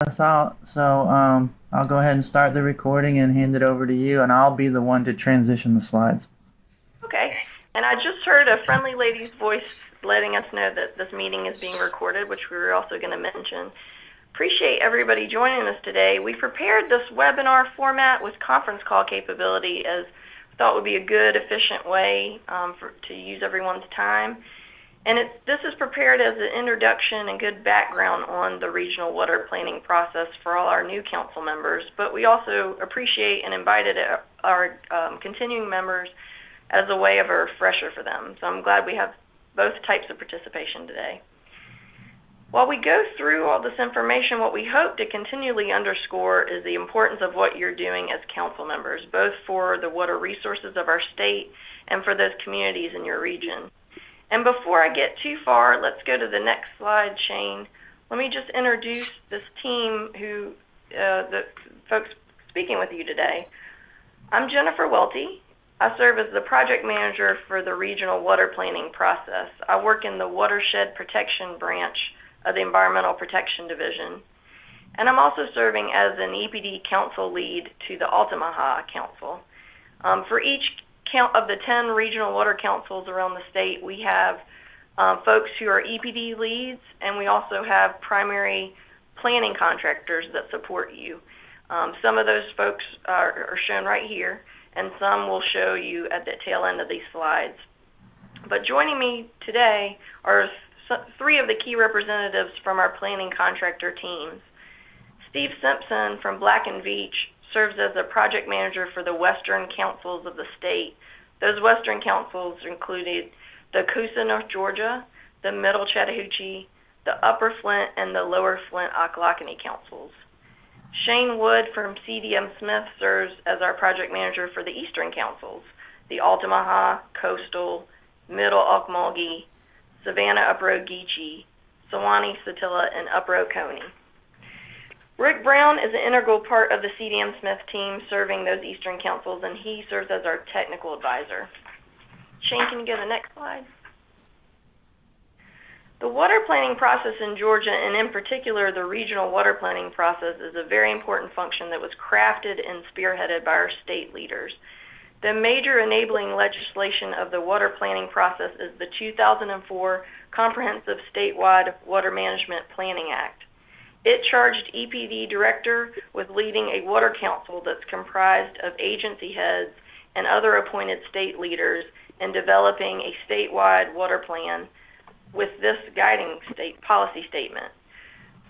I'll go ahead and start the recording and hand it over to you, and I'll be the one to transition the slides. Okay. And I just heard a friendly lady's voice letting us know that this meeting is being recorded, which we were also going to mention. Appreciate everybody joining us today. We prepared this webinar format with conference call capability as we thought would be a good, efficient way to use everyone's time. And this is prepared as an introduction and good background on the regional water planning process for all our new council members. But we also appreciate and invited our continuing members as a way of a refresher for them. So I'm glad we have both types of participation today. While we go through all this information, what we hope to continually underscore is the importance of what you're doing as council members, both for the water resources of our state and for those communities in your region. And before I get too far, let's go to the next slide, Shane. Let me just introduce this team the folks speaking with you today. I'm Jennifer Welty. I serve as the project manager for the regional water planning process. I work in the watershed protection branch of the Environmental Protection Division. And I'm also serving as an EPD council lead to the Altamaha Council. For each count of the 10 regional water councils around the state, we have folks who are EPD leads, and we also have primary planning contractors that support you. Some of those folks are shown right here, and some will show you at the tail end of these slides. But joining me today are three of the key representatives from our planning contractor teams. Steve Simpson from Black & Veatch serves as a project manager for the Western Councils of the state. Those Western Councils included the Coosa, North Georgia, the Middle Chattahoochee, the Upper Flint, and the Lower Flint Ocklawakanee Councils. Shane Wood from CDM Smith serves as our project manager for the Eastern Councils, the Altamaha, Coastal, Middle Ocmulgee, Savannah Upper Ogeechee, Sewanee, Satilla, and Upper Oconee. Rick Brown is an integral part of the CDM Smith team serving those Eastern Councils, and he serves as our technical advisor. Shane, can you go to the next slide? The water planning process in Georgia, and in particular the regional water planning process, is a very important function that was crafted and spearheaded by our state leaders. The major enabling legislation of the water planning process is the 2004 Comprehensive Statewide Water Management Planning Act. It charged EPD director with leading a water council that's comprised of agency heads and other appointed state leaders in developing a statewide water plan with this guiding state policy statement.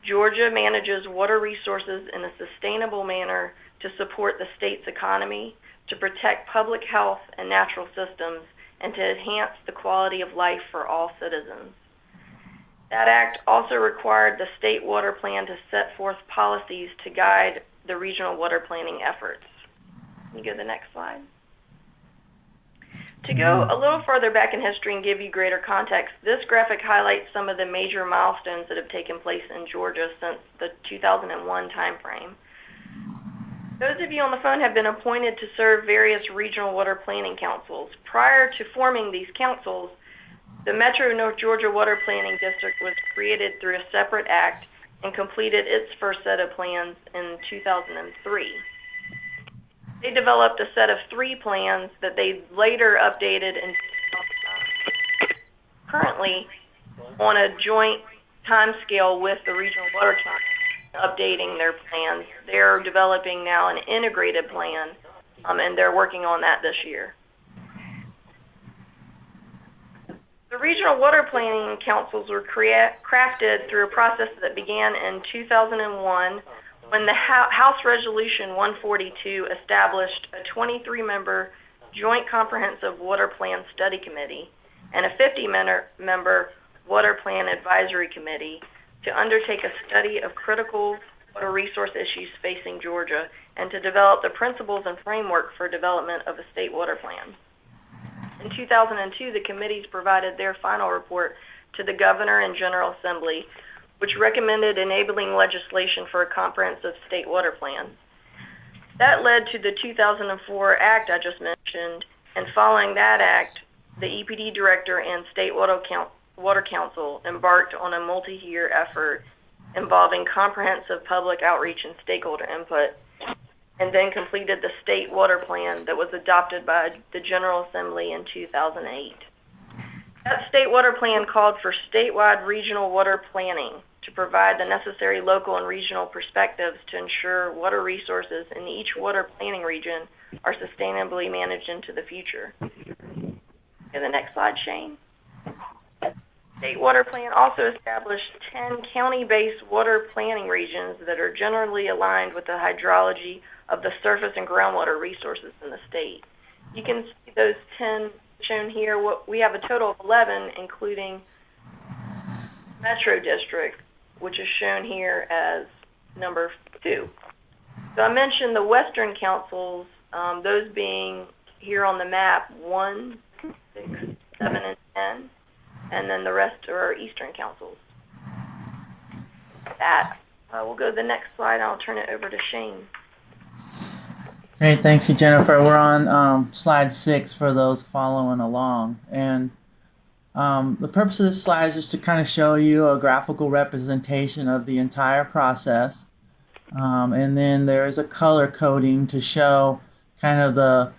Georgia manages water resources in a sustainable manner to support the state's economy, to protect public health and natural systems, and to enhance the quality of life for all citizens. That act also required the state water plan to set forth policies to guide the regional water planning efforts. Can you go to the next slide? To go a little further back in history and give you greater context, this graphic highlights some of the major milestones that have taken place in Georgia since the 2001 timeframe. Those of you on the phone have been appointed to serve various regional water planning councils. Prior to forming these councils, the Metro North Georgia Water Planning District was created through a separate act and completed its first set of plans in 2003. They developed a set of 3 plans that they later updated and currently on a joint timescale with the regional water council, updating their plans. They're developing now an integrated plan, and they're working on that this year. The regional water planning councils were crafted through a process that began in 2001 when the House Resolution 142 established a 23-member Joint Comprehensive Water Plan Study Committee and a 50-member Water Plan Advisory Committee to undertake a study of critical water resource issues facing Georgia and to develop the principles and framework for development of a state water plan. In 2002, the committees provided their final report to the Governor and General Assembly, which recommended enabling legislation for a comprehensive state water plan. That led to the 2004 Act I just mentioned, and following that act, the EPD Director and State Water Council embarked on a multi-year effort involving comprehensive public outreach and stakeholder input, and then completed the state water plan that was adopted by the General Assembly in 2008. That state water plan called for statewide regional water planning to provide the necessary local and regional perspectives to ensure water resources in each water planning region are sustainably managed into the future. Okay, the next slide, Shane. State water plan also established 10 county-based water planning regions that are generally aligned with the hydrology of the surface and groundwater resources in the state. You can see those 10 shown here. We have a total of 11, including Metro District, which is shown here as number 2. So I mentioned the Western councils, those being here on the map 1, 6, 7, and 10, and then the rest are our Eastern councils. That we'll go to the next slide. I'll turn it over to Shane. Great, thank you, Jennifer. We're on slide 6 for those following along. And the purpose of this slide is just to kind of show you a graphical representation of the entire process. And then there is a color coding to show kind of the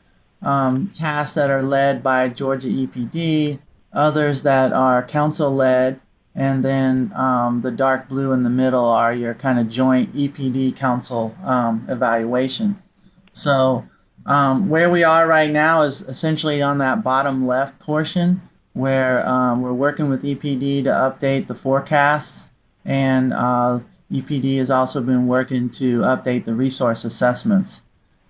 tasks that are led by Georgia EPD, others that are council-led, and then the dark blue in the middle are your kind of joint EPD council evaluation. So where we are right now is essentially on that bottom left portion where we're working with EPD to update the forecasts, and EPD has also been working to update the resource assessments.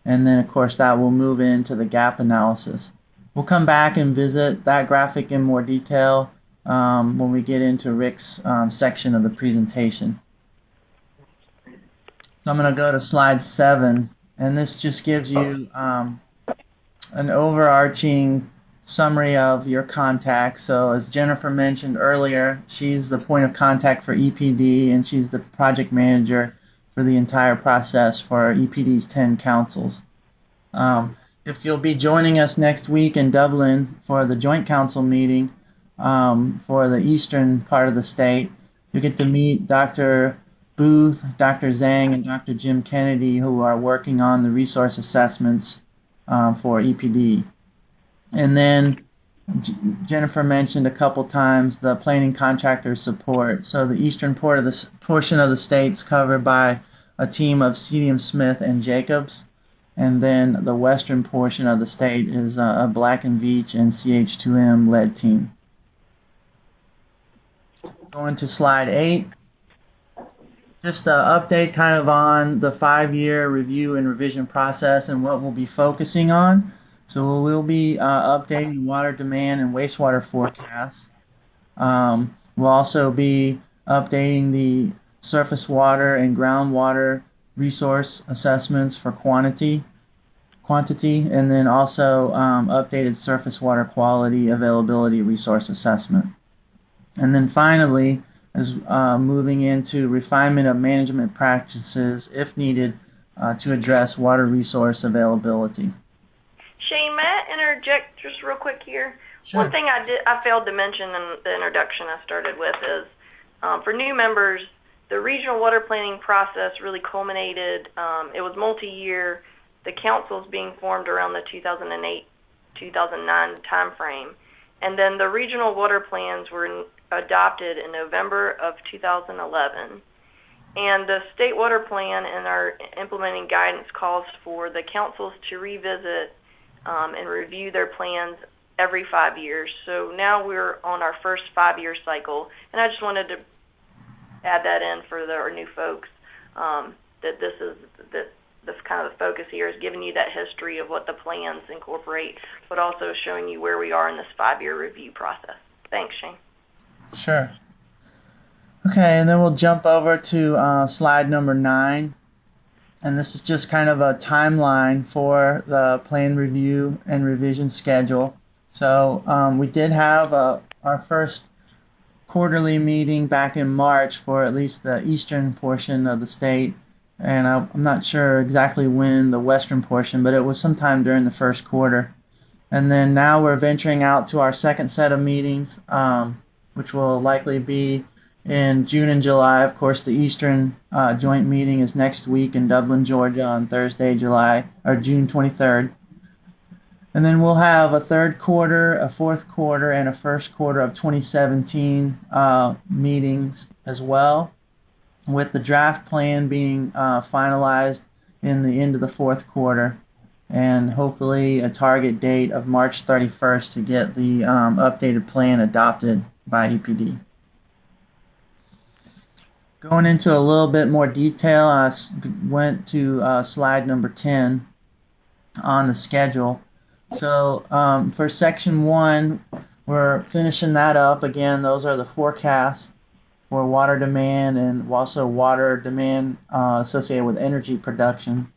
And then, of course, that will move into the gap analysis. We'll come back and visit that graphic in more detail when we get into Rick's section of the presentation. So I'm going to go to slide 7. And this just gives you an overarching summary of your contacts. So as Jennifer mentioned earlier, she's the point of contact for EPD, and she's the project manager for the entire process for EPD's 10 councils. If you'll be joining us next week in Dublin for the joint council meeting for the eastern part of the state, you get to meet Dr. Booth, Dr. Zhang, and Dr. Jim Kennedy, who are working on the resource assessments for EPD. And then Jennifer mentioned a couple times the planning contractor support. So the eastern portion of the state's covered by a team of CDM Smith and Jacobs, and then the western portion of the state is a Black and Veatch and CH2M led team. Going to slide 8. Just an update kind of on the 5-year review and revision process and what we'll be focusing on. So we'll be updating water demand and wastewater forecasts. We'll also be updating the surface water and groundwater resource assessments for quantity, and then also updated surface water quality availability resource assessment. And then finally, is moving into refinement of management practices, if needed, to address water resource availability. Shane, may I interject just real quick here? Sure. One thing I failed to mention in the introduction I started with is, for new members, the regional water planning process really culminated. It was multi-year. The councils being formed around the 2008-2009 timeframe, and then the regional water plans were adopted in November of 2011. And the state water plan and our implementing guidance calls for the councils to revisit and review their plans every 5 years. So now we're on our first 5-year cycle, and I just wanted to add that in for our new folks, that this kind of the focus here is giving you that history of what the plans incorporate, but also showing you where we are in this 5-year review process. Thanks, Shane. Sure. Okay, and then we'll jump over to slide number 9. And this is just kind of a timeline for the plan review and revision schedule. So we did have our first quarterly meeting back in March for at least the eastern portion of the state. And I'm not sure exactly when the western portion, but it was sometime during the first quarter. And then now we're venturing out to our second set of meetings, which will likely be in June and July. Of course, the Eastern joint meeting is next week in Dublin, Georgia on Thursday, June 23rd. And then we'll have a third quarter, a fourth quarter, and a first quarter of 2017 meetings as well, with the draft plan being finalized in the end of the fourth quarter, and hopefully a target date of March 31st to get the updated plan adopted by EPD. Going into a little bit more detail, I went to slide number 10 on the schedule. So for section 1, we're finishing that up. Again, those are the forecasts for water demand and also water demand associated with energy production.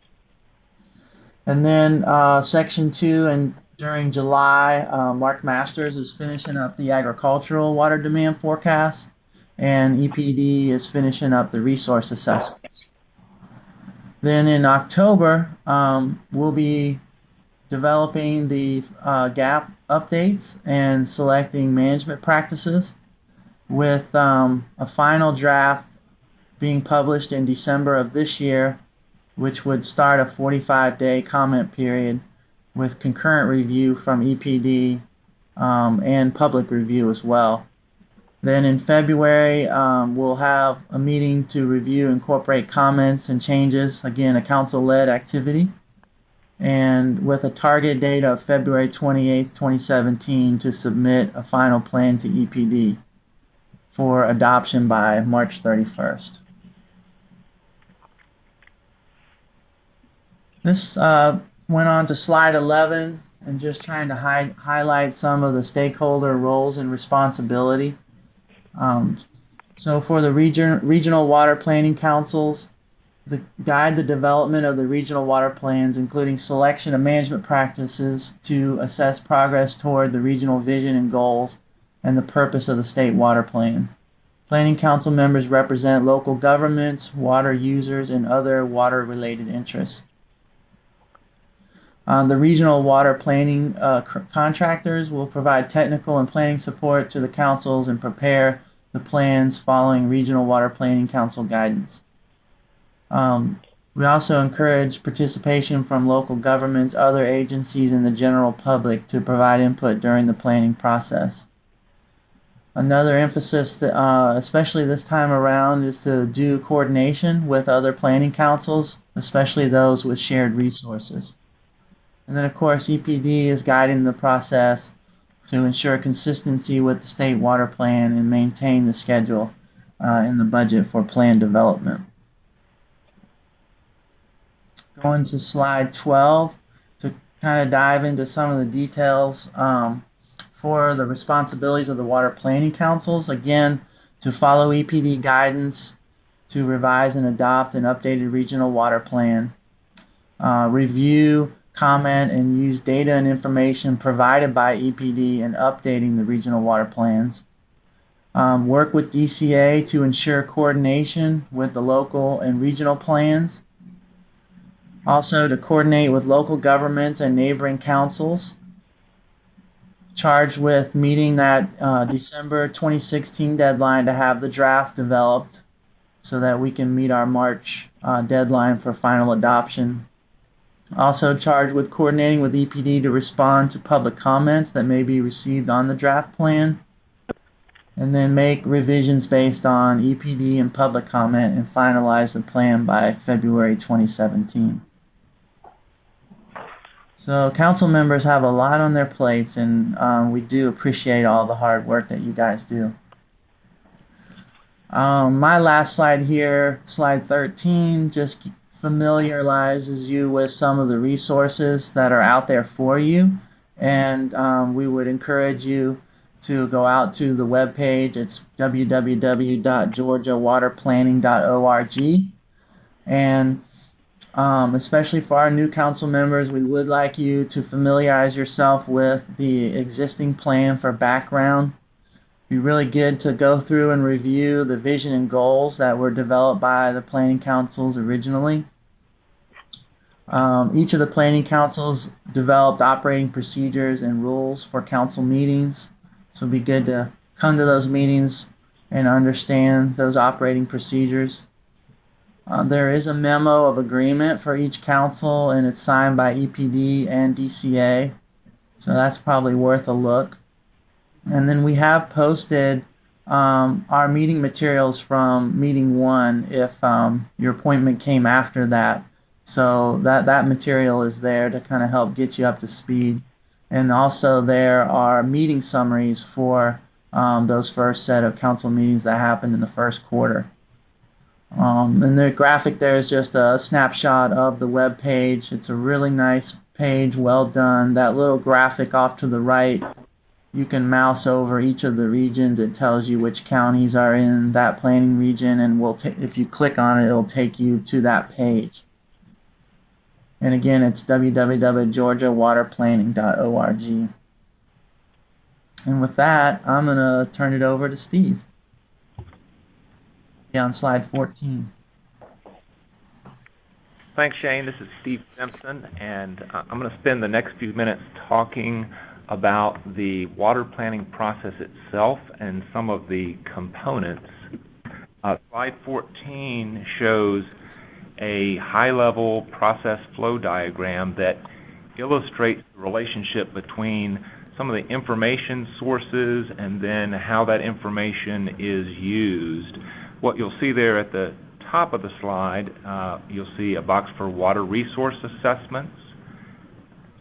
And then section 2, and during July, Mark Masters is finishing up the agricultural water demand forecast, and EPD is finishing up the resource assessments. Then in October, we'll be developing the gap updates and selecting management practices, with a final draft being published in December of this year, which would start a 45-day comment period with concurrent review from EPD and public review as well. Then in February, we'll have a meeting to review, incorporate comments and changes, again, a council-led activity, and with a target date of February 28th, 2017 to submit a final plan to EPD for adoption by March 31st. This went on to slide 11, and just trying to highlight some of the stakeholder roles and responsibility. So for the regional water planning councils, guide the development of the regional water plans, including selection of management practices to assess progress toward the regional vision and goals and the purpose of the state water plan. Planning council members represent local governments, water users, and other water-related interests. The regional water planning contractors will provide technical and planning support to the councils and prepare the plans following regional water planning council guidance. We also encourage participation from local governments, other agencies, and the general public to provide input during the planning process. Another emphasis, especially this time around, is to do coordination with other planning councils, especially those with shared resources. And then, of course, EPD is guiding the process to ensure consistency with the state water plan and maintain the schedule in the budget for plan development. Going to slide 12 to kind of dive into some of the details for the responsibilities of the water planning councils. Again, to follow EPD guidance, to revise and adopt an updated regional water plan, review, comment, and use data and information provided by EPD in updating the regional water plans. Work with DCA to ensure coordination with the local and regional plans. Also to coordinate with local governments and neighboring councils. Charged with meeting that December 2016 deadline to have the draft developed so that we can meet our March deadline for final adoption. Also charged with coordinating with EPD to respond to public comments that may be received on the draft plan, and then make revisions based on EPD and public comment and finalize the plan by February 2017. So council members have a lot on their plates, and we do appreciate all the hard work that you guys do. My last slide here, slide 13, just familiarizes you with some of the resources that are out there for you, and we would encourage you to go out to the web page. It's www.georgiawaterplanning.org, and especially for our new council members, we would like you to familiarize yourself with the existing plan for background. It'd be really good to go through and review the vision and goals that were developed by the planning councils originally. Each of the planning councils developed operating procedures and rules for council meetings, so it'd be good to come to those meetings and understand those operating procedures. There is a memo of agreement for each council, and it's signed by EPD and DCA, so that's probably worth a look. And then we have posted our meeting materials from meeting 1 if your appointment came after that. So that material is there to kind of help get you up to speed. And also there are meeting summaries for those first set of council meetings that happened in the first quarter. And the graphic there is just a snapshot of the web page. It's a really nice page, well done. That little graphic off to the right, you can mouse over each of the regions. It tells you which counties are in that planning region, and if you click on it, it'll take you to that page. And again, it's www.georgiawaterplanning.org. And with that, I'm going to turn it over to Steve. On slide 14. Thanks, Shane. This is Steve Simpson, and I'm going to spend the next few minutes talking about the water planning process itself and some of the components. Slide 14 shows a high-level process flow diagram that illustrates the relationship between some of the information sources and then how that information is used. What you'll see there at the top of the slide, you'll see a box for water resource assessments,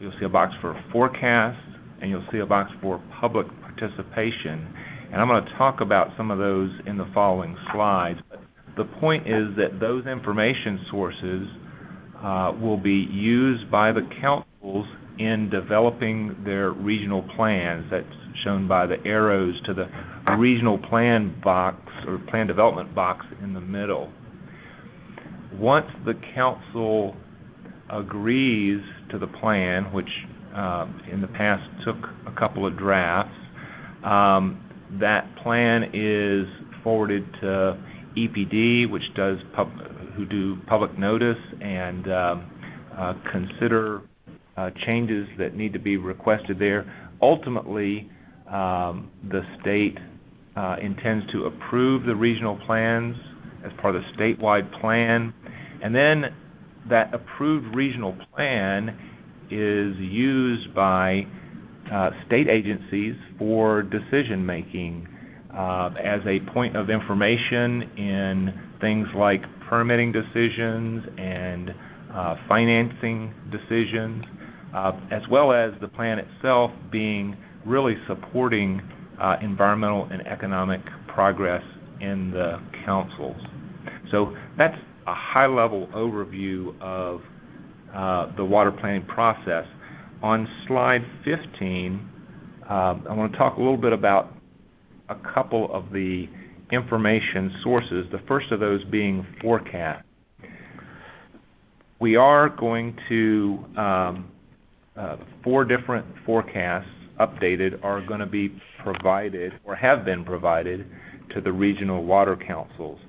you'll see a box for forecasts, and you'll see a box for public participation. And I'm going to talk about some of those in the following slides. But the point is that those information sources will be used by the councils in developing their regional plans. That's shown by the arrows to the regional plan box or plan development box in the middle. Once the council agrees to the plan, which in the past took a couple of drafts, that plan is forwarded to EPD, which who do public notice and consider changes that need to be requested there. Ultimately, the state intends to approve the regional plans as part of the statewide plan, and then that approved regional plan is used by state agencies for decision making as a point of information in things like permitting decisions and financing decisions, as well as the plan itself being really supporting environmental and economic progress in the councils. So that's a high-level overview of the water planning process. On slide 15, I want to talk a little bit about a couple of the information sources, the first of those being forecast. We are going to, 4 different forecasts updated are going to be provided or have been provided to the regional water councils.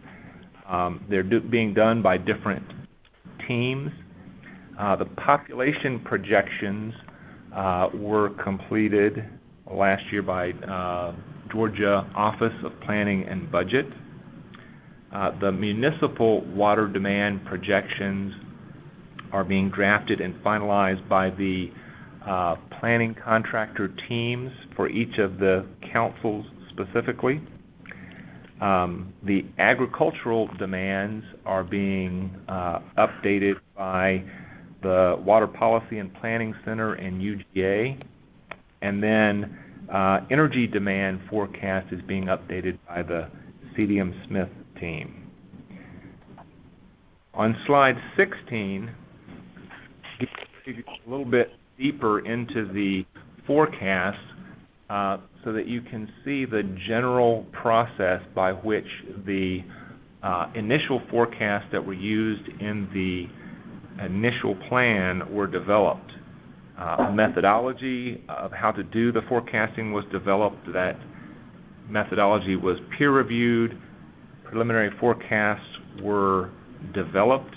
They're being done by different teams. The population projections were completed last year by Georgia Office of Planning and Budget. The municipal water demand projections are being drafted and finalized by the planning contractor teams for each of the councils specifically. The agricultural demands are being updated by the Water Policy and Planning Center and UGA, and then energy demand forecast is being updated by the CDM Smith team. On slide 16, a little bit deeper into the forecast so that you can see the general process by which the initial forecasts that were used in the initial plan were developed. A methodology of how to do the forecasting was developed. That methodology was peer-reviewed. Preliminary forecasts were developed.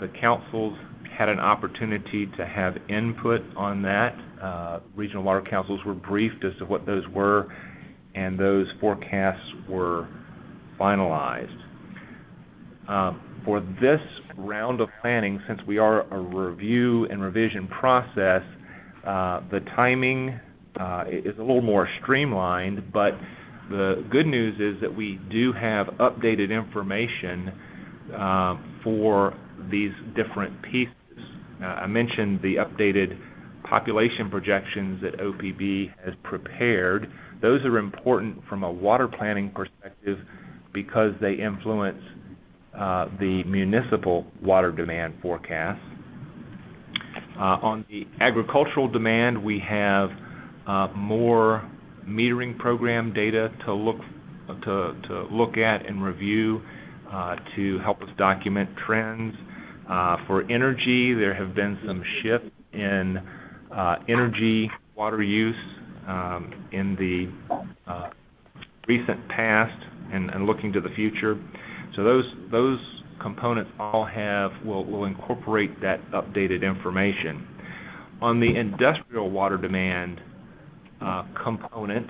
The councils had an opportunity to have input on that. Regional water councils were briefed as to what those were, and those forecasts were finalized. For this round of planning, since we are a review and revision process, the timing is a little more streamlined, but the good news is that we do have updated information for these different pieces. I mentioned the updated population projections that OPB has prepared. Those are important from a water planning perspective because they influence the municipal water demand forecast. On the agricultural demand, we have more metering program data to look at and review to help us document trends. For energy, there have been some shifts in energy water use in the recent past and looking to the future. So those components all will incorporate that updated information. On the industrial water demand component,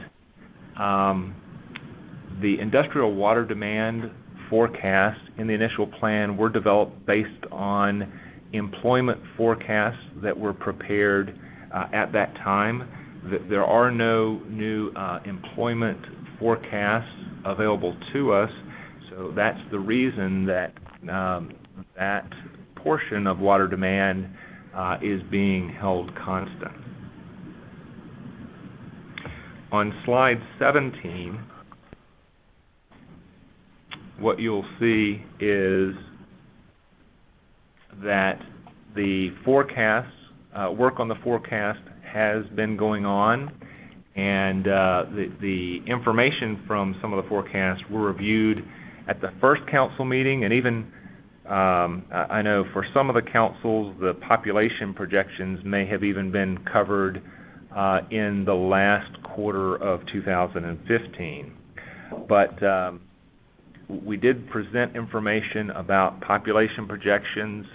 the industrial water demand forecasts in the initial plan were developed based on employment forecasts that were prepared at that time. There are no new employment forecasts available to us, so that's the reason that that portion of water demand is being held constant. On slide 17, what you'll see is that the forecast, work on the forecast has been going on, and the information from some of the forecasts were reviewed at the first council meeting, and even I know for some of the councils the population projections may have even been covered in the last quarter of 2015. But we did present information about population projections,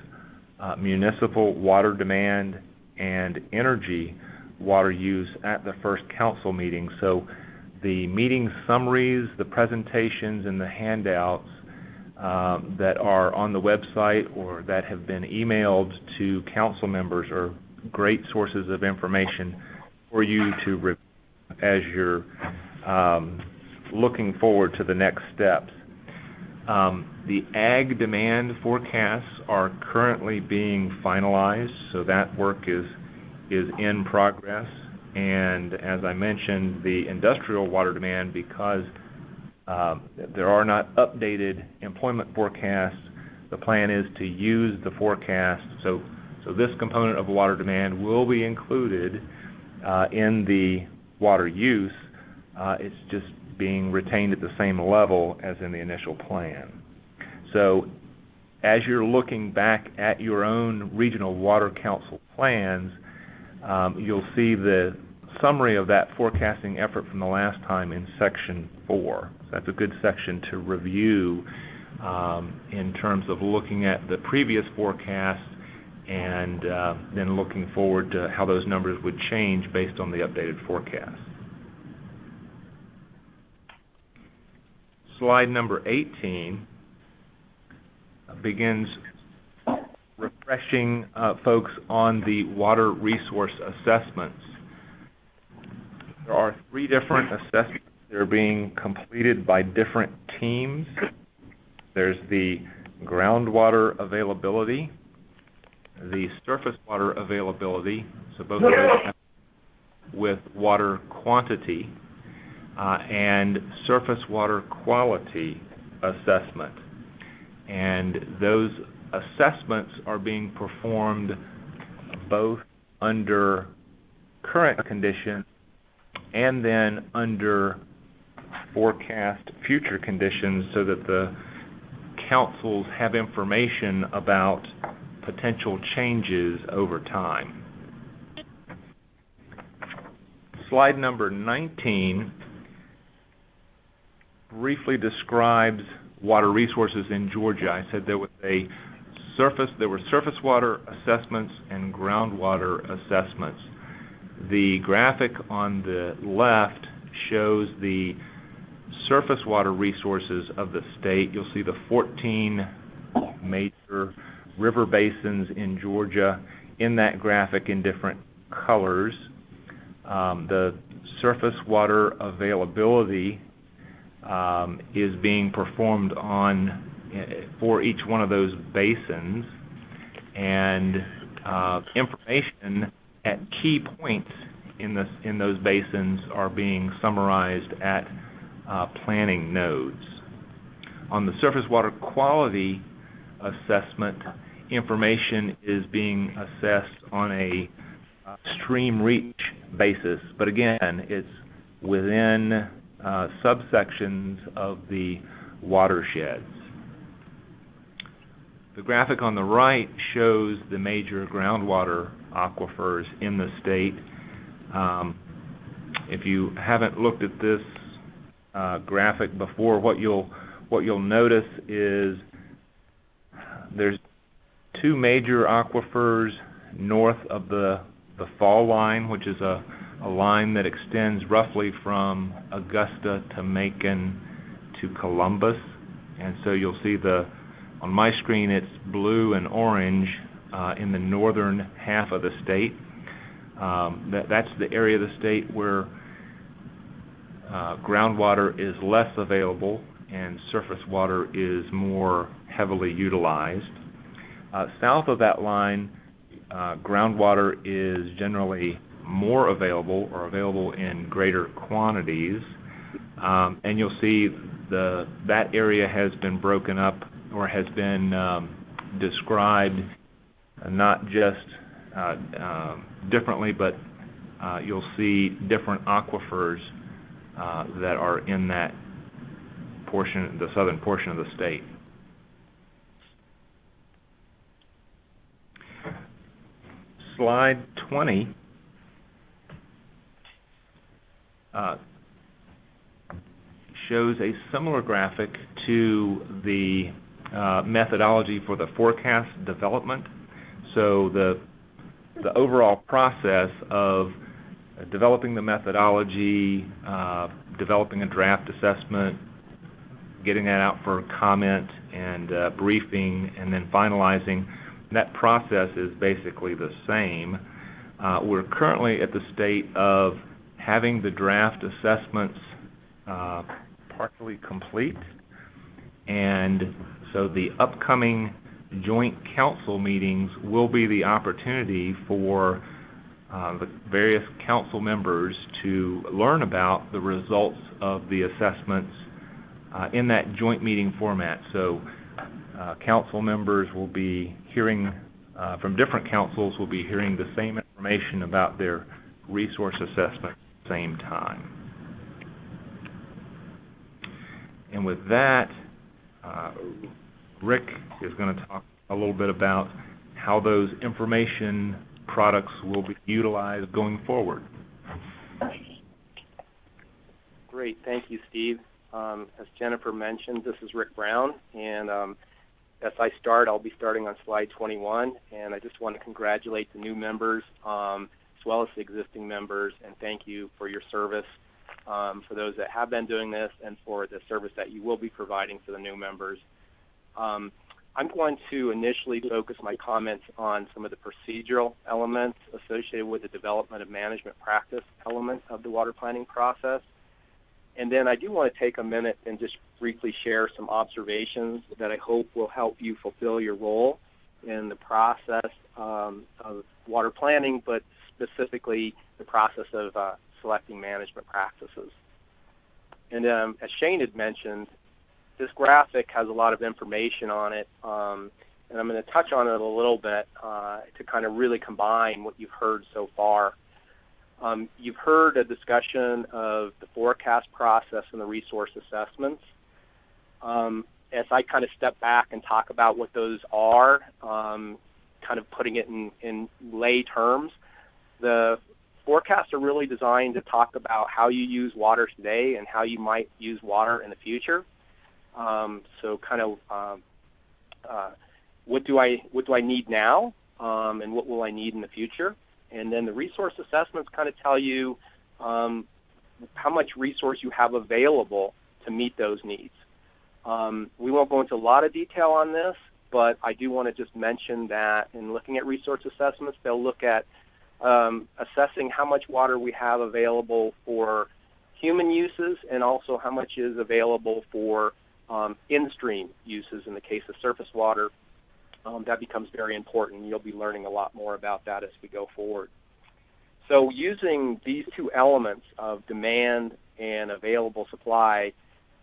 municipal water demand, and energy water use at the first council meeting. So the meeting summaries, the presentations, and the handouts that are on the website or that have been emailed to council members are great sources of information for you to review as you're looking forward to the next steps. The ag demand forecasts are currently being finalized, so that work is in progress. And as I mentioned, the industrial water demand, because there are not updated employment forecasts, the plan is to use the forecast. So this component of water demand will be included in the water use. It's just being retained at the same level as in the initial plan. So as you're looking back at your own regional water council plans, you'll see the summary of that forecasting effort from the last time in section 4. So that's a good section to review in terms of looking at the previous forecast and then looking forward to how those numbers would change based on the updated forecast. Slide number 18 begins refreshing folks on the water resource assessments. There are 3 different assessments that are being completed by different teams. There's the groundwater availability, the surface water availability, so both of those have with water quantity, and surface water quality assessment. And those assessments are being performed both under current conditions and then under forecast future conditions so that the councils have information about potential changes over time. Slide number 19 briefly describes water resources in Georgia. I said there were surface water assessments and groundwater assessments. The graphic on the left shows the surface water resources of the state. You'll see the 14 major river basins in Georgia in that graphic in different colors. The surface water availability is being performed for each one of those basins, and information at key points in those basins are being summarized at planning nodes. On the surface water quality assessment, information is being assessed on a stream reach basis, but again, it's within subsections of the watersheds. The graphic on the right shows the major groundwater aquifers in the state. If you haven't looked at this graphic before, what you'll notice is there's two major aquifers north of the fall line, which is a line that extends roughly from Augusta to Macon to Columbus. And so you'll see on my screen it's blue and orange in the northern half of the state. That's the area of the state where groundwater is less available and surface water is more heavily utilized. South of that line, groundwater is generally more available or available in greater quantities. And you'll see that area has been broken up or has been described not just differently, but you'll see different aquifers that are in that portion, the southern portion of the state. Slide 20 shows a similar graphic to the methodology for the forecast development. So the overall process of developing the methodology, developing a draft assessment, getting that out for comment and briefing, and then finalizing, that process is basically the same. We're currently at the state of having the draft assessments partially complete, and so the upcoming joint council meetings will be the opportunity for the various council members to learn about the results of the assessments in that joint meeting format. So council members will be hearing from different councils will be hearing the same information about their resource assessment at the same time. And with that, Rick is going to talk a little bit about how those information products will be utilized going forward. Great, thank you, Steve. As Jennifer mentioned, this is Rick Brown, and as I start, I'll be starting on slide 21, and I just want to congratulate the new members as well as the existing members, and thank you for your service for those that have been doing this and for the service that you will be providing for the new members. I'm going to initially focus my comments on some of the procedural elements associated with the development of management practice element of the water planning process. And then I do want to take a minute and just briefly share some observations that I hope will help you fulfill your role in the process of water planning, but specifically the process of selecting management practices. And as Shane had mentioned, this graphic has a lot of information on it, and I'm going to touch on it a little bit to kind of really combine what you've heard so far. You've heard a discussion of the forecast process and the resource assessments. As I kind of step back and talk about what those are, kind of putting it in lay terms, the forecasts are really designed to talk about how you use water today and how you might use water in the future. So kind of what do I need now, and what will I need in the future? And then the resource assessments kind of tell you how much resource you have available to meet those needs. We won't go into a lot of detail on this, but I do want to just mention that in looking at resource assessments, they'll look at assessing how much water we have available for human uses and also how much is available for in-stream uses. In the case of surface water, that becomes very important. You'll be learning a lot more about that as we go forward. So using these two elements of demand and available supply,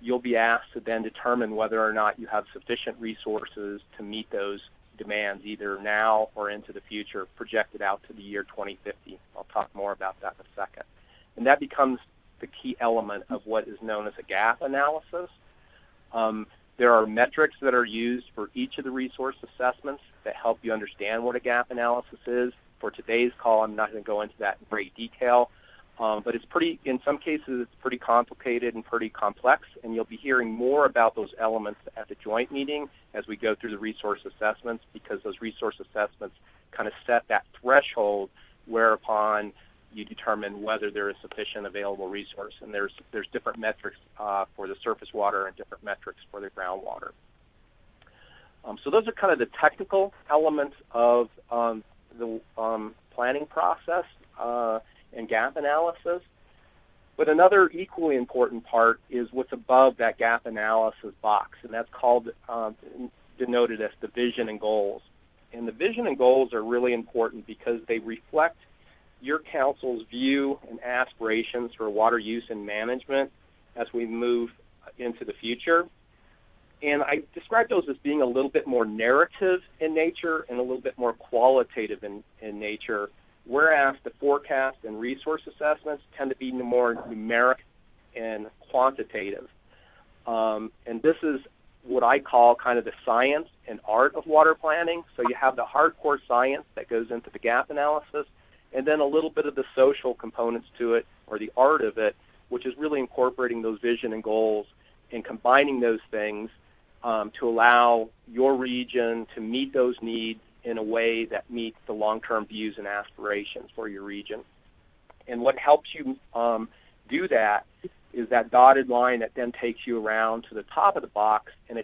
you'll be asked to then determine whether or not you have sufficient resources to meet those demands either now or into the future, projected out to the year 2050. I'll talk more about that in a second. And that becomes the key element of what is known as a gap analysis. There are metrics that are used for each of the resource assessments that help you understand what a gap analysis is. For today's call, I'm not going to go into that in great detail, but it's in some cases, it's pretty complicated and pretty complex, and you'll be hearing more about those elements at the joint meeting as we go through the resource assessments, because those resource assessments kind of set that threshold whereupon you determine whether there is sufficient available resource. And there's different metrics for the surface water and different metrics for the groundwater. So those are kind of the technical elements of the planning process and gap analysis. But another equally important part is what's above that gap analysis box, and that's called, denoted as the vision and goals. And the vision and goals are really important because they reflect your council's view and aspirations for water use and management as we move into the future. And I describe those as being a little bit more narrative in nature and a little bit more qualitative in nature, whereas the forecast and resource assessments tend to be more numeric and quantitative. And this is what I call kind of the science and art of water planning. So you have the hardcore science that goes into the gap analysis, and then a little bit of the social components to it, or the art of it, which is really incorporating those vision and goals and combining those things to allow your region to meet those needs in a way that meets the long-term views and aspirations for your region. And what helps you do that is that dotted line that then takes you around to the top of the box, and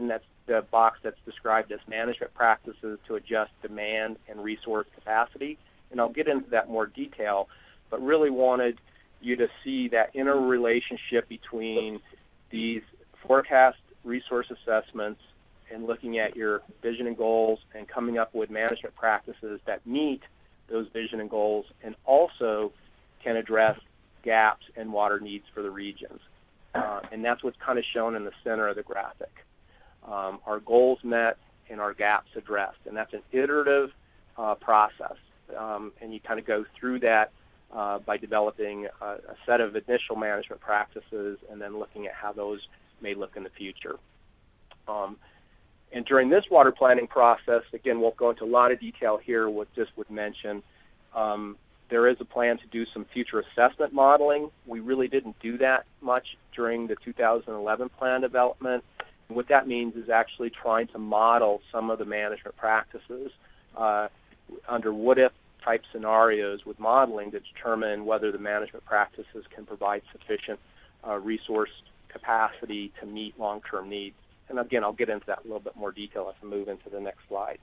that's the box that's described as management practices to adjust demand and resource capacity. And I'll get into that more detail, but really wanted you to see that interrelationship between these forecast resource assessments and looking at your vision and goals and coming up with management practices that meet those vision and goals and also can address gaps and water needs for the regions. And that's what's kind of shown in the center of the graphic. Our goals met and our gaps addressed, and that's an iterative process. And you kind of go through that by developing a set of initial management practices and then looking at how those may look in the future. And during this water planning process, again, won't go into a lot of detail here, just would mention, there is a plan to do some future assessment modeling. We really didn't do that much during the 2011 plan development. And what that means is actually trying to model some of the management practices under what-if type scenarios with modeling to determine whether the management practices can provide sufficient resource capacity to meet long-term needs. And again, I'll get into that in a little bit more detail as I move into the next slide.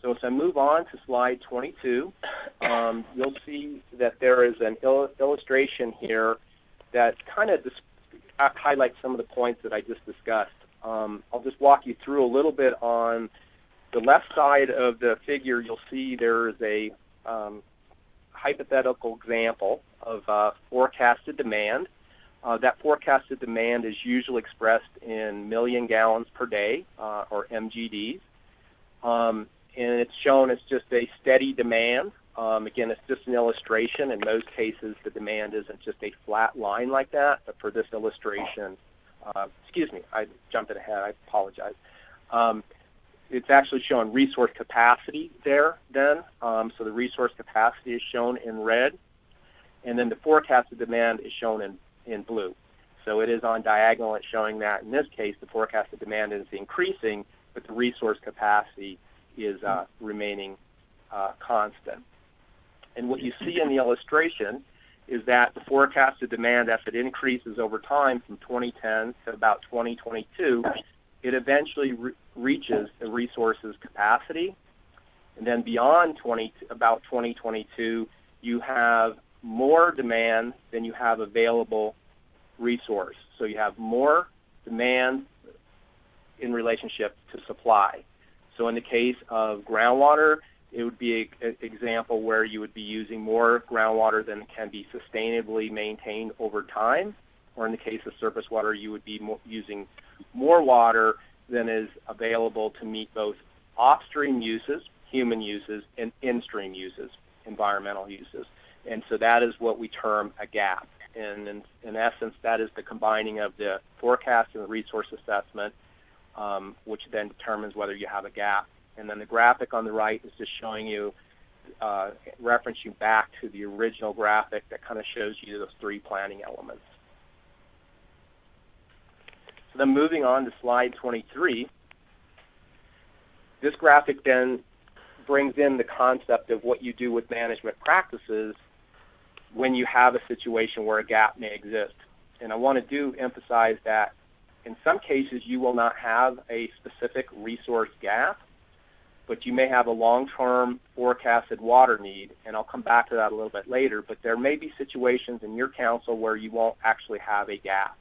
So as I move on to slide 22, you'll see that there is an illustration here that kind of highlights some of the points that I just discussed. I'll just walk you through a little bit. On the left side of the figure, you'll see there is a hypothetical example of forecasted demand. That forecasted demand is usually expressed in million gallons per day, or MGDs. And it's shown as just a steady demand. Again, it's just an illustration. In most cases, the demand isn't just a flat line like that, but for this illustration, excuse me, I jumped ahead, I apologize. It's actually showing resource capacity there then. So the resource capacity is shown in red, and then the forecasted demand is shown in blue. So it is on diagonal. It's showing that in this case the forecasted demand is increasing, but the resource capacity is remaining constant. And what you see in the illustration is that the forecasted demand, as it increases over time from 2010 to about 2022, it eventually reaches the resource's capacity. And then beyond about 2022, you have more demand than you have available resource. So you have more demand in relationship to supply. So in the case of groundwater, it would be an example where you would be using more groundwater than can be sustainably maintained over time. Or in the case of surface water, you would be using more water than is available to meet both upstream uses, human uses, and in-stream uses, environmental uses. And so that is what we term a gap. And in essence, that is the combining of the forecast and the resource assessment, which then determines whether you have a gap. And then the graphic on the right is just showing you, referencing back to the original graphic that kind of shows you those three planning elements. So then moving on to slide 23, this graphic then brings in the concept of what you do with management practices when you have a situation where a gap may exist. And I want to emphasize that in some cases you will not have a specific resource gap, but you may have a long-term forecasted water need, and I'll come back to that a little bit later, but there may be situations in your council where you won't actually have a gap.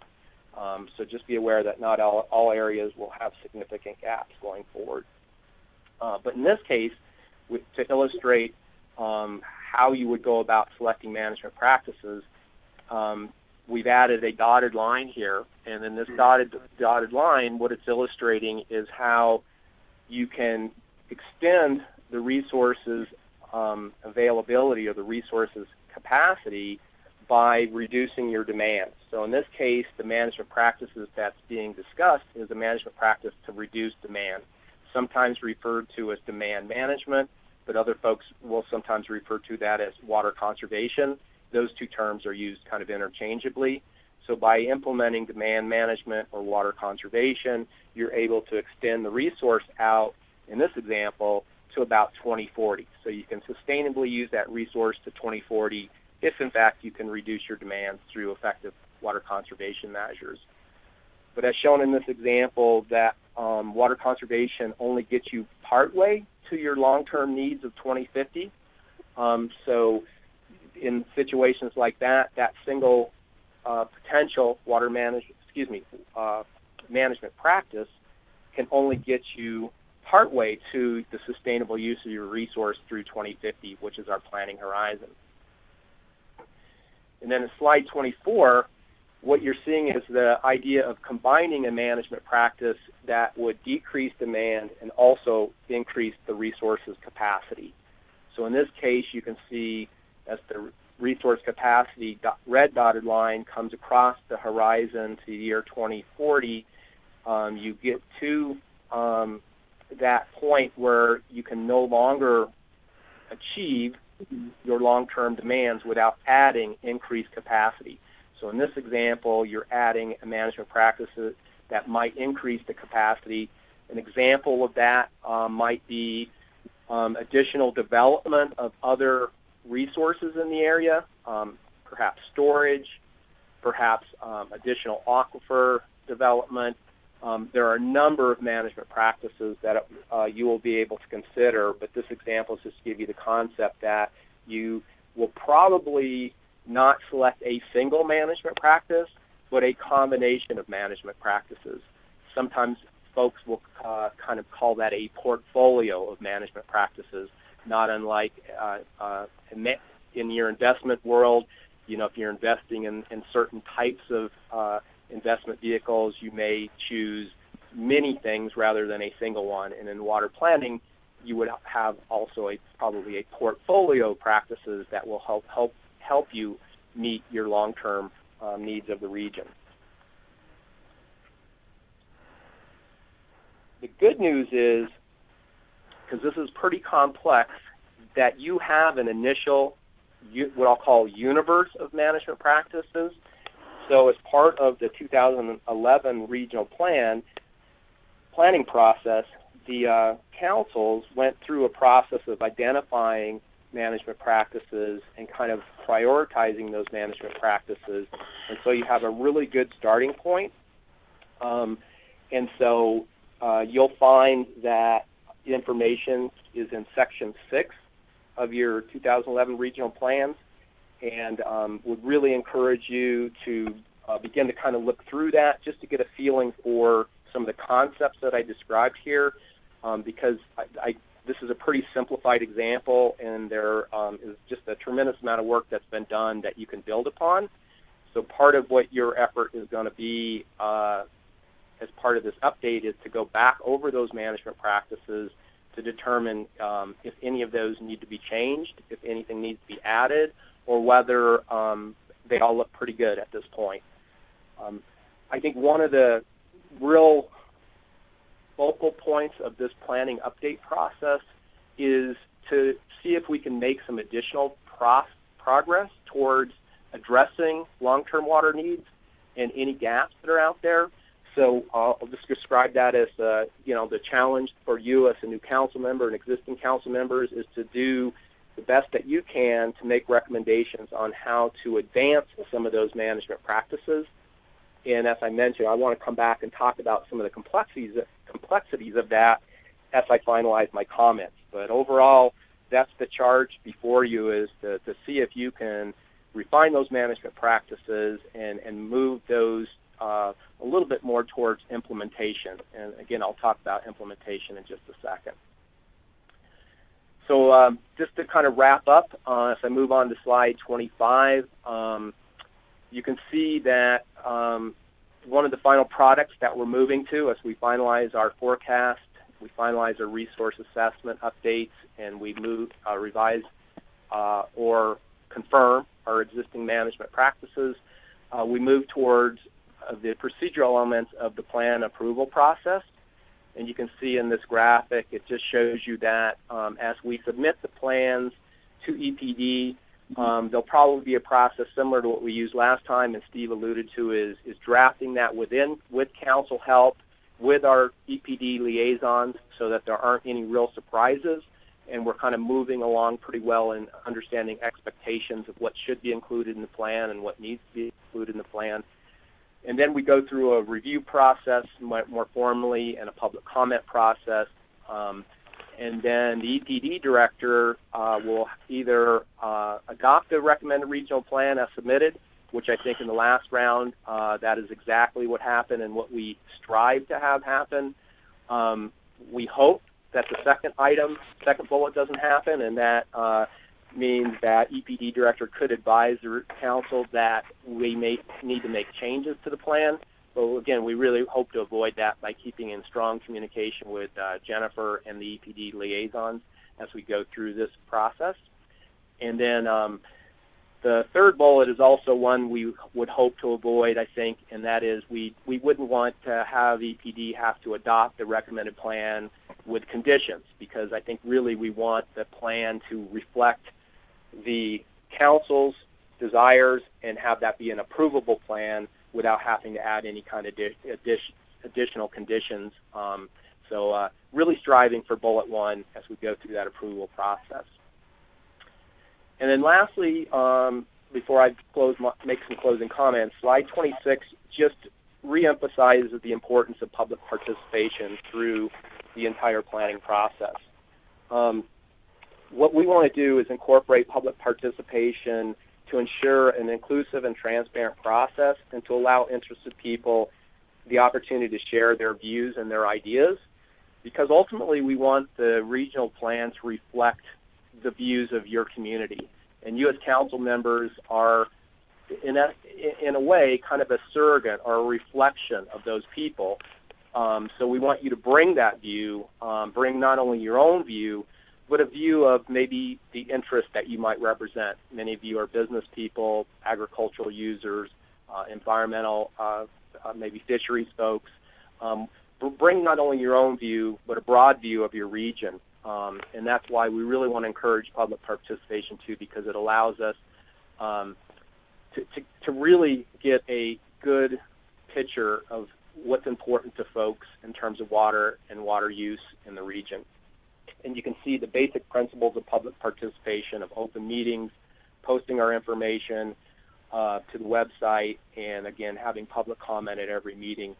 So just be aware that not all areas will have significant gaps going forward. But in this case, to illustrate how you would go about selecting management practices, we've added a dotted line here, and in this dotted line, what it's illustrating is how you can extend the resources availability or the resources capacity by reducing your demand. So in this case, the management practices that's being discussed is a management practice to reduce demand, sometimes referred to as demand management, but other folks will sometimes refer to that as water conservation. Those two terms are used kind of interchangeably. So by implementing demand management or water conservation, you're able to extend the resource out, in this example, to about 2040. So you can sustainably use that resource to 2040 if, in fact, you can reduce your demands through effective water conservation measures. But as shown in this example, that water conservation only gets you partway to your long-term needs of 2050. So in situations like that, that single potential water management practice can only get you partway to the sustainable use of your resource through 2050, which is our planning horizon. And then in slide 24, what you're seeing is the idea of combining a management practice that would decrease demand and also increase the resource's capacity. So in this case, you can see as the resource capacity red dotted line comes across the horizon to the year 2040, you get to that point where you can no longer achieve your long-term demands without adding increased capacity. So in this example, you're adding a management practice that might increase the capacity. An example of that might be additional development of other resources in the area, perhaps storage, perhaps additional aquifer development. There are a number of management practices that you will be able to consider, but this example is just to give you the concept that you will probably not select a single management practice, but a combination of management practices. Sometimes folks will kind of call that a portfolio of management practices, not unlike in your investment world. You know, if you're investing in certain types of investment vehicles, you may choose many things rather than a single one. And in water planning, you would have also probably a portfolio of practices that will help you meet your long-term needs of the region. The good news is, because this is pretty complex, that you have an initial, what I'll call, universe of management practices. So as part of the 2011 regional planning process, the councils went through a process of identifying management practices and kind of prioritizing those management practices. And so you have a really good starting point. And so you'll find that the information is in Section 6 of your 2011 regional plans, and would really encourage you to begin to kind of look through that just to get a feeling for some of the concepts that I described here, because this is a pretty simplified example, and there is just a tremendous amount of work that's been done that you can build upon. So part of what your effort is going to be as part of this update is to go back over those management practices to determine if any of those need to be changed, if anything needs to be added, or whether they all look pretty good at this point. I think one of the real focal points of this planning update process is to see if we can make some additional progress towards addressing long-term water needs and any gaps that are out there. So I'll just describe that as, the challenge for you as a new council member and existing council members is to do the best that you can to make recommendations on how to advance some of those management practices. And as I mentioned, I want to come back and talk about some of the complexities of that as I finalize my comments. But overall, that's the charge before you, is to see if you can refine those management practices and move those a little bit more towards implementation. And again, I'll talk about implementation in just a second. So just to kind of wrap up, as I move on to slide 25, you can see that one of the final products that we're moving to as we finalize our forecast, we finalize our resource assessment updates, and we move, revise or confirm our existing management practices, we move towards the procedural elements of the plan approval process. And you can see in this graphic, it just shows you that as we submit the plans to EPD, there'll probably be a process similar to what we used last time, and Steve alluded to is drafting that with council help, with our EPD liaisons, so that there aren't any real surprises, and we're kind of moving along pretty well in understanding expectations of what should be included in the plan and what needs to be included in the plan. And then we go through a review process more formally and a public comment process. And then the EPD director will either adopt the recommended regional plan as submitted, which I think in the last round, that is exactly what happened and what we strive to have happen. We hope that the second bullet doesn't happen, and that means that EPD director could advise the council that we may need to make changes to the plan. So again, we really hope to avoid that by keeping in strong communication with Jennifer and the EPD liaisons as we go through this process. And then the third bullet is also one we would hope to avoid, I think, and that is we wouldn't want to have EPD have to adopt the recommended plan with conditions, because I think really we want the plan to reflect the council's desires and have that be an approvable plan without having to add any kind of additional conditions. So really striving for bullet one as we go through that approval process. And then lastly, before I make some closing comments, slide 26 just reemphasizes the importance of public participation through the entire planning process. What we want to do is incorporate public participation to ensure an inclusive and transparent process and to allow interested people the opportunity to share their views and their ideas, because ultimately we want the regional plan to reflect the views of your community. And you as council members are, in a way, kind of a surrogate or a reflection of those people. So we want you to bring that view, bring not only your own view, but a view of maybe the interest that you might represent. Many of you are business people, agricultural users, environmental, maybe fisheries folks. Bring not only your own view, but a broad view of your region. And that's why we really want to encourage public participation too, because it allows us to really get a good picture of what's important to folks in terms of water and water use in the region. And you can see the basic principles of public participation, of open meetings, posting our information to the website, and again, having public comment at every meeting.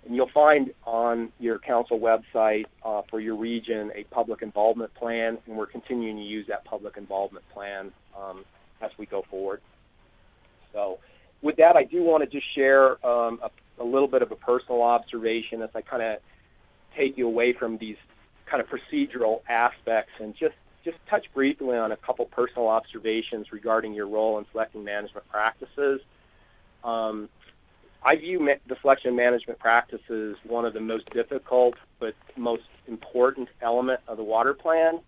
And you'll find on your council website for your region a public involvement plan, and we're continuing to use that public involvement plan as we go forward. So with that, I do want to just share a little bit of a personal observation as I kind of take you away from these kind of procedural aspects and just touch briefly on a couple personal observations regarding your role in selecting management practices. I view the selection management practices one of the most difficult but most important element of the water plan.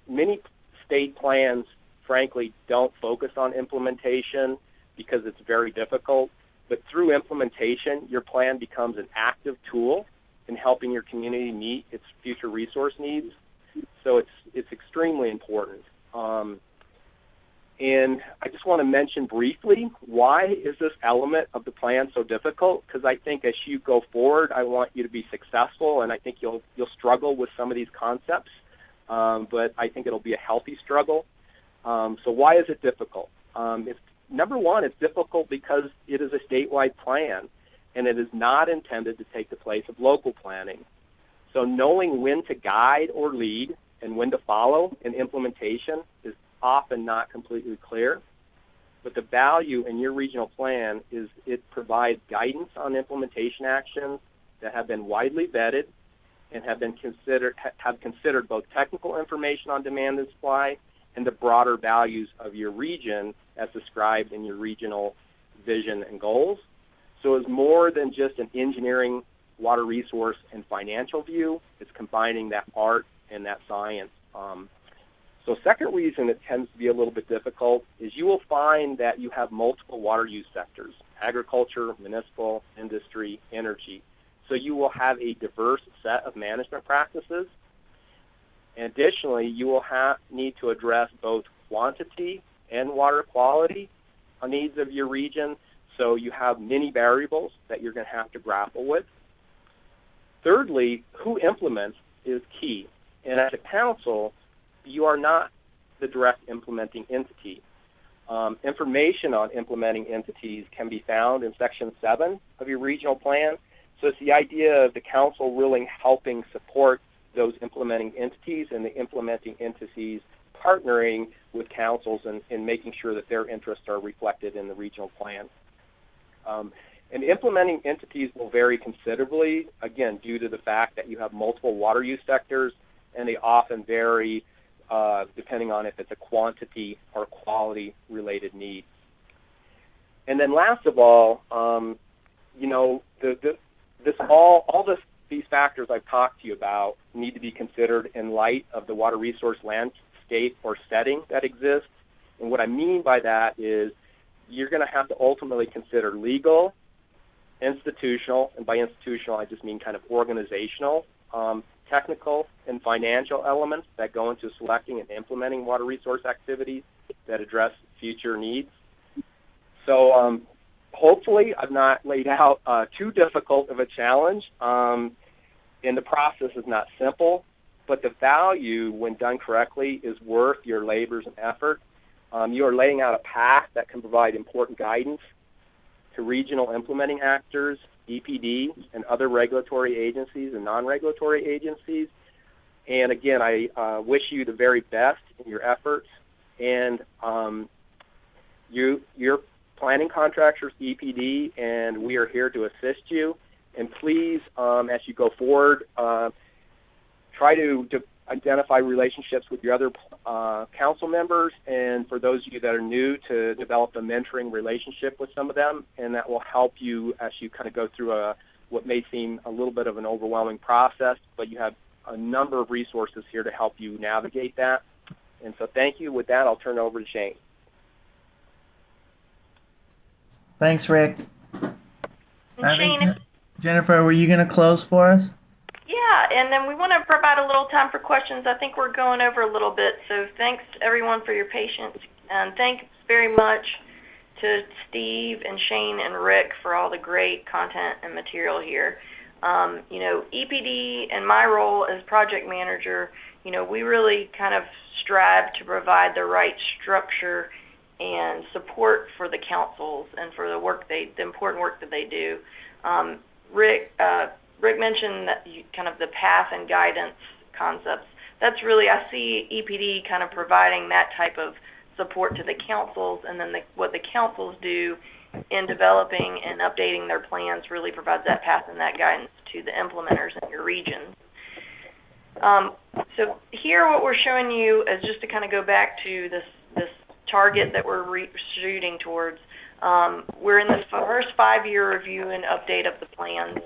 Many state plans, frankly, don't focus on implementation because it's very difficult, but through implementation, your plan becomes an active tool in helping your community meet its future resource needs. So it's extremely important. And I just want to mention briefly, why is this element of the plan so difficult? Because I think as you go forward, I want you to be successful, and I think you'll struggle with some of these concepts, but I think it'll be a healthy struggle. So why is it difficult? Number one, it's difficult because it is a statewide plan, and it is not intended to take the place of local planning. So knowing when to guide or lead and when to follow in implementation is often not completely clear. But the value in your regional plan is it provides guidance on implementation actions that have been widely vetted and have considered both technical information on demand and supply and the broader values of your region as described in your regional vision and goals. So it's more than just an engineering, water resource, and financial view. It's combining that art and that science. So second reason it tends to be a little bit difficult is you will find that you have multiple water use sectors: agriculture, municipal, industry, energy. So you will have a diverse set of management practices. And additionally, you will need to address both quantity and water quality needs of your region. So you have many variables that you're going to have to grapple with. Thirdly, who implements is key. And as a council, you are not the direct implementing entity. Information on implementing entities can be found in Section 7 of your regional plan. So it's the idea of the council really helping support those implementing entities and the implementing entities partnering with councils and making sure that their interests are reflected in the regional plan. And implementing entities will vary considerably, again, due to the fact that you have multiple water use sectors, and they often vary depending on if it's a quantity or quality related need. And then last of all, these factors I've talked to you about need to be considered in light of the water resource landscape or setting that exists. And what I mean by that is you're going to have to ultimately consider legal, institutional, and by institutional I just mean kind of organizational, technical, and financial elements that go into selecting and implementing water resource activities that address future needs. So hopefully I've not laid out too difficult of a challenge, and the process is not simple, but the value, when done correctly, is worth your labors and effort. You are laying out a path that can provide important guidance to regional implementing actors, EPD, and other regulatory agencies and non-regulatory agencies. And again, I wish you the very best in your efforts. And your planning contractors, EPD, and we are here to assist you. And please, as you go forward, try to identify relationships with your other council members, and for those of you that are new, to develop a mentoring relationship with some of them, and that will help you as you kind of go through what may seem a little bit of an overwhelming process, but you have a number of resources here to help you navigate that. And so thank you. With that, I'll turn it over to Shane. Thanks, Rick. And Shane, Jennifer, were you going to close for us? Yeah, and then we want to provide a little time for questions. I think we're going over a little bit, so thanks everyone for your patience, and thanks very much to Steve and Shane and Rick for all the great content and material here. EPD and my role as project manager, we really kind of strive to provide the right structure and support for the councils and for the important work that they do. Rick mentioned that kind of the path and guidance concepts. That's really, I see EPD kind of providing that type of support to the councils, and then what the councils do in developing and updating their plans really provides that path and that guidance to the implementers in your region. So here what we're showing you is just to kind of go back to this target that we're shooting towards. We're in the first 5-year review and update of the plans.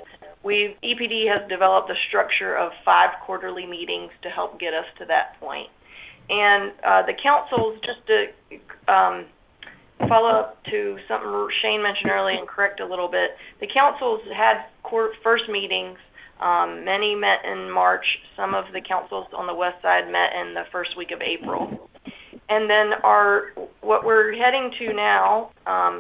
EPD has developed a structure of 5 quarterly meetings to help get us to that point. And the councils, just to follow up to something Shane mentioned earlier and correct a little bit, the councils had first meetings. Many met in March. Some of the councils on the west side met in the first week of April. And then what we're heading to now,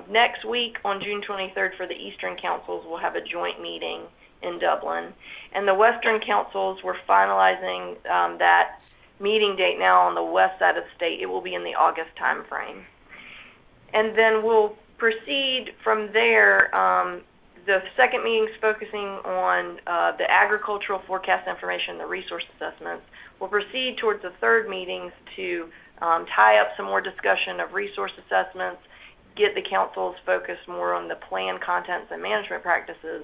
next week on June 23rd for the Eastern Councils, we'll have a joint meeting in Dublin. And the Western Councils, we're finalizing that meeting date now on the west side of the state. It will be in the August timeframe. And then we'll proceed from there. The second meeting is focusing on the agricultural forecast information, the resource assessments. We'll proceed towards the third meetings to tie up some more discussion of resource assessments, get the councils focused more on the plan contents and management practices,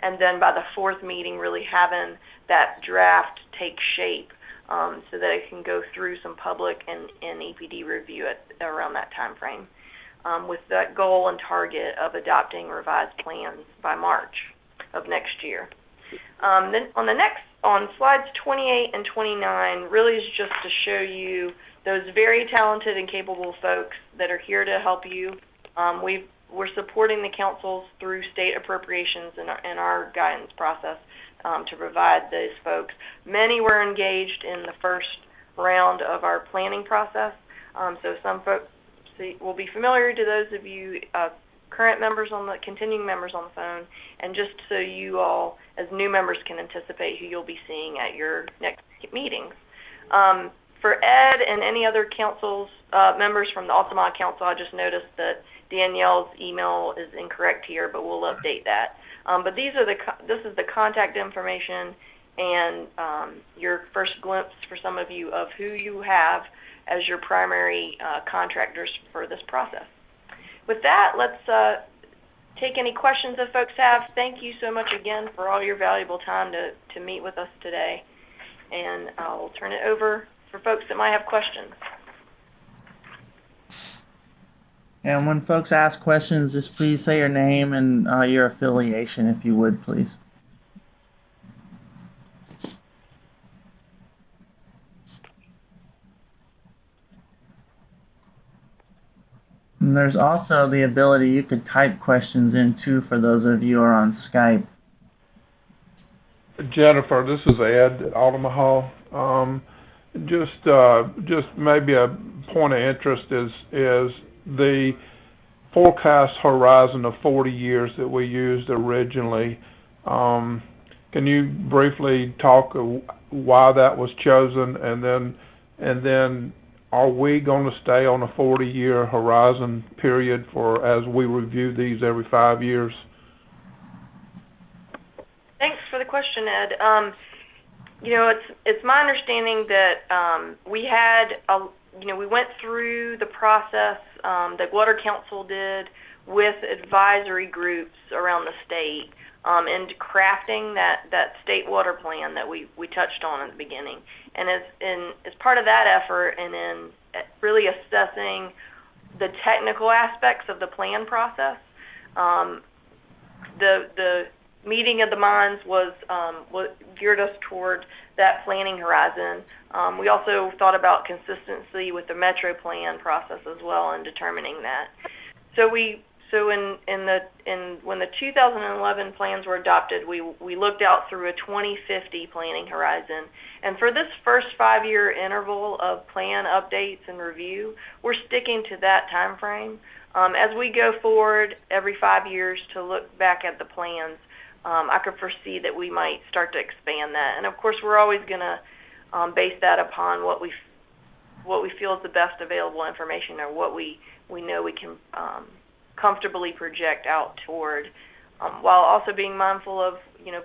and then by the fourth meeting really having that draft take shape so that it can go through some public and EPD review around that time frame, with that goal and target of adopting revised plans by March of next year. Then on slides 28 and 29 really is just to show you those very talented and capable folks that are here to help you. We're supporting the councils through state appropriations in our guidance process to provide those folks. Many were engaged in the first round of our planning process, so some folks will be familiar to those of you current members continuing members on the phone, and just so you all as new members can anticipate who you'll be seeing at your next meetings. For Ed and any other councils members from the Altamont Council, I just noticed that Danielle's email is incorrect here, but we'll update that. But this is the contact information and your first glimpse for some of you of who you have as your primary contractors for this process. With that, let's take any questions that folks have. Thank you so much again for all your valuable time to meet with us today. And I'll turn it over for folks that might have questions. And when folks ask questions, just please say your name and your affiliation, if you would, please. And there's also the ability, you could type questions in too for those of you who are on Skype. Jennifer, this is Ed at Altamaha. Just maybe a point of interest is the forecast horizon of 40 years that we used originally. Can you briefly talk why that was chosen, and then are we going to stay on a 40-year horizon period as we review these every 5 years? Thanks for the question, Ed. It's my understanding that we went through the process that Water Council did with advisory groups around the state and crafting that state water plan that we touched on at the beginning. And as part of that effort and in really assessing the technical aspects of the plan process, the meeting of the minds was geared us toward that planning horizon. We also thought about consistency with the Metro plan process as well in determining that. So when the 2011 plans were adopted, we looked out through a 2050 planning horizon. And for this first 5-year interval of plan updates and review, we're sticking to that time frame. As we go forward every 5 years to look back at the plans, I could foresee that we might start to expand that. And of course, we're always going to base that upon what we feel is the best available information, or what we know we can comfortably project out toward, while also being mindful of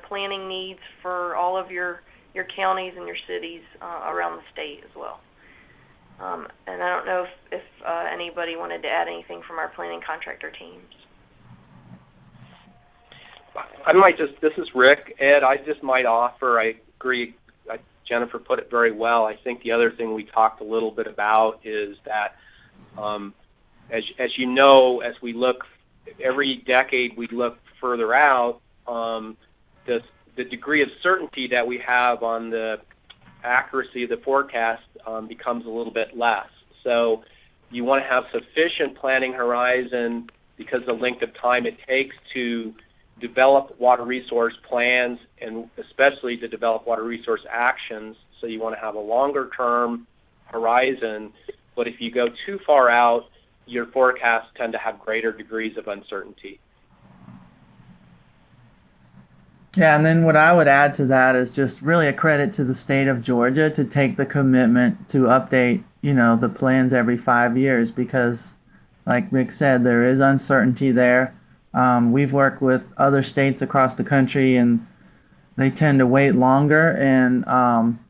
planning needs for all of your counties and your cities around the state as well. And I don't know if anybody wanted to add anything from our planning contractor teams. I might this is Rick. Ed, I just might offer, I agree, Jennifer put it very well. I think the other thing we talked a little bit about is that, as you know, as we look, every decade we look further out, the degree of certainty that we have on the accuracy of the forecast becomes a little bit less. So you want to have sufficient planning horizon, because the length of time it takes to develop water resource plans, and especially to develop water resource actions. So you want to have a longer term horizon, but if you go too far out, your forecasts tend to have greater degrees of uncertainty. Yeah, and then what I would add to that is just really a credit to the state of Georgia to take the commitment to update, the plans every 5 years, because, like Rick said, there is uncertainty there. We've worked with other states across the country, and they tend to wait longer, and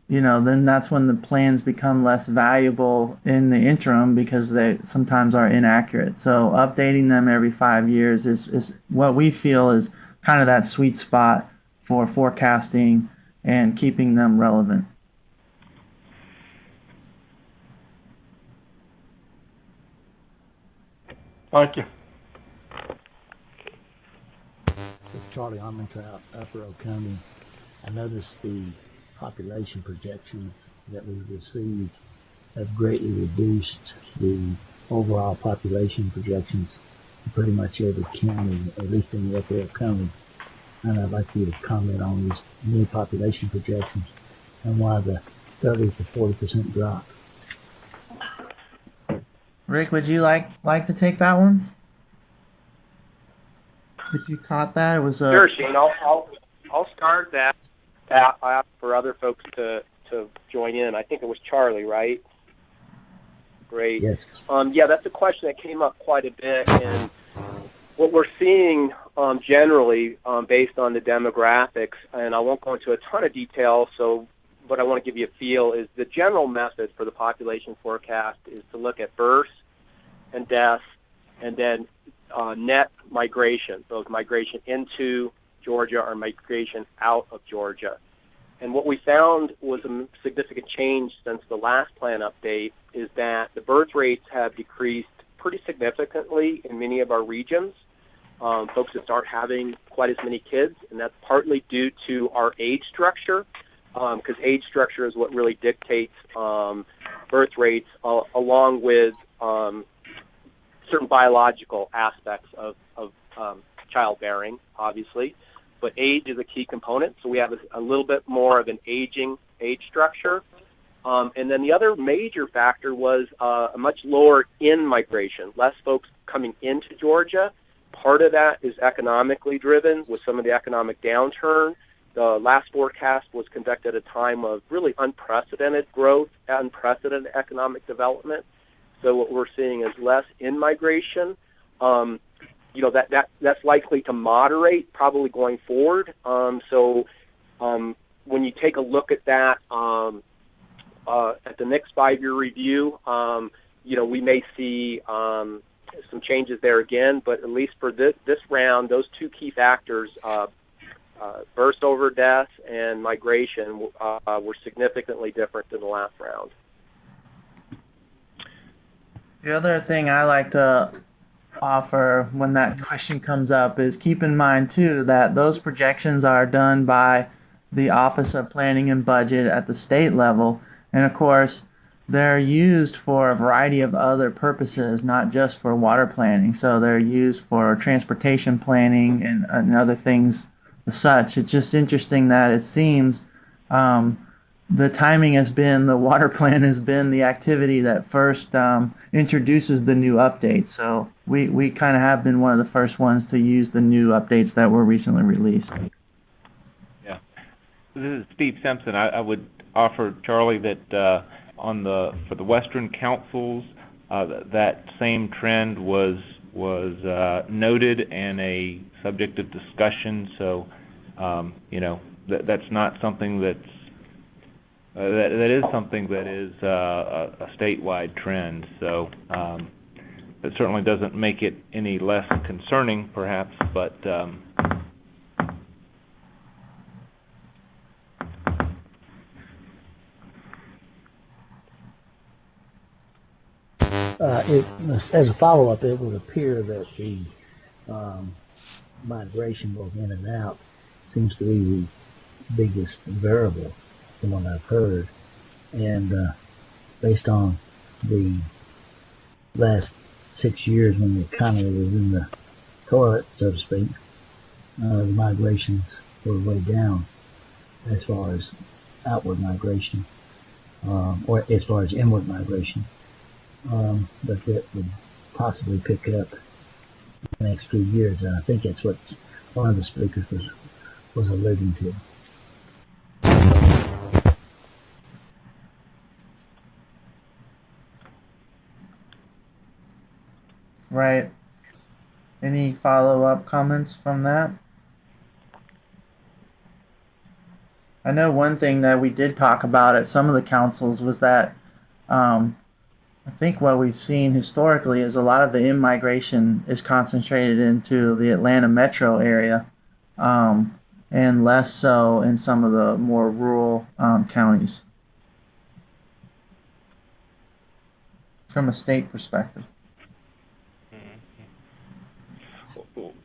then that's when the plans become less valuable in the interim, because they sometimes are inaccurate. So updating them every 5 years is what we feel is kind of that sweet spot for forecasting and keeping them relevant. Thank you. This is Charlie Armentrout, Upper Oconee. I noticed the population projections that we received have greatly reduced the overall population projections in pretty much every county, at least in the Upper Oconee. And I'd like you to comment on these new population projections and why the 30 to 40% drop. Rick, would you like to take that one? If you caught that, it was a... Sure, Shane. I'll start that. I'll ask for other folks to join in. I think it was Charlie, right? Great. Yes. Yeah, that's a question that came up quite a bit, and what we're seeing generally, based on the demographics, and I won't go into a ton of detail, but I want to give you a feel, is the general method for the population forecast is to look at births and deaths, and then net migration, both migration into Georgia or migration out of Georgia. And what we found was a significant change since the last plan update is that the birth rates have decreased pretty significantly in many of our regions. Folks just aren't having quite as many kids, and that's partly due to our age structure, because age structure is what really dictates birth rates, along with certain biological aspects of childbearing, obviously. But age is a key component, so we have a little bit more of an aging age structure. And then the other major factor was a much lower in-migration, less folks coming into Georgia. Part of that is economically driven with some of the economic downturn. The last forecast was conducted at a time of really unprecedented growth, unprecedented economic development. So what we're seeing is less in-migration. That's likely to moderate probably going forward. So when you take a look at that at the next 5-year review, we may see some changes there again, but at least for this round, those two key factors, births over deaths and migration, were significantly different than the last round. The other thing I like to offer when that question comes up is keep in mind too that those projections are done by the Office of Planning and Budget at the state level, and of course they're used for a variety of other purposes, not just for water planning. So they're used for transportation planning and other things as such. It's just interesting that it seems the timing has been, the water plan has been the activity that first introduces the new updates. So we kind of have been one of the first ones to use the new updates that were recently released. Yeah. This is Steve Simpson. I would offer, Charlie, that for the Western councils, that same trend was noted and a subject of discussion. So, that's not something that is something that is a statewide trend. So it certainly doesn't make it any less concerning, perhaps, but as a follow-up, it would appear that the migration both in and out seems to be the biggest variable from what I've heard. And based on the last 6 years when the economy was in the toilet, so to speak, the migrations were way down as far as outward migration, or as far as inward migration. But that would possibly pick up in the next few years, and I think that's what one of the speakers was alluding to. Right. Any follow-up comments from that? I know one thing that we did talk about at some of the councils was that I think what we've seen historically is a lot of the in-migration is concentrated into the Atlanta metro area, and less so in some of the more rural counties from a state perspective.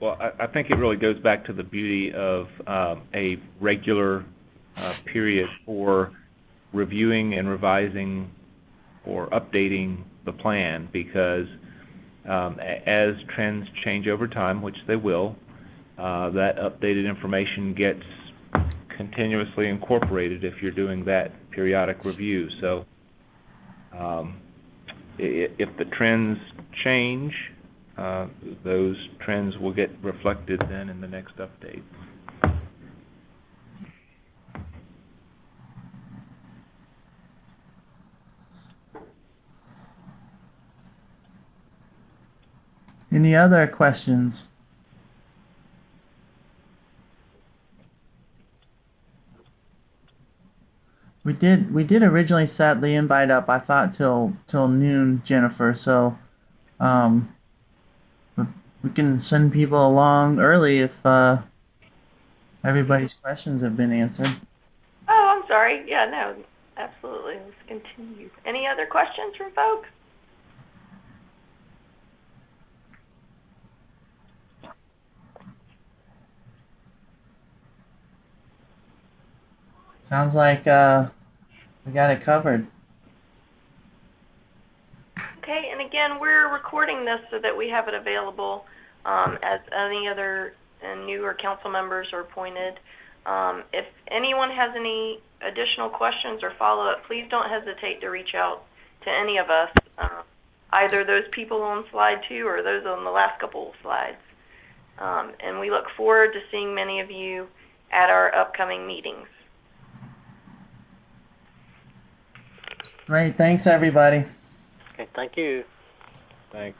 Well, I think it really goes back to the beauty of a regular period for reviewing and revising or updating the plan, because as trends change over time, which they will, that updated information gets continuously incorporated if you're doing that periodic review. So if the trends change, those trends will get reflected then in the next update. Any other questions? We did originally set the invite up, I thought, till noon, Jennifer. So we can send people along early if everybody's questions have been answered. Oh, I'm sorry. Yeah, no, absolutely. Let's continue. Any other questions from folks? Sounds like we got it covered. Okay, and again, we're recording this so that we have it available as any other newer council members are appointed. If anyone has any additional questions or follow-up, please don't hesitate to reach out to any of us, either those people on slide 2 or those on the last couple of slides. And we look forward to seeing many of you at our upcoming meetings. Great, thanks everybody. Okay, thank you. Thanks.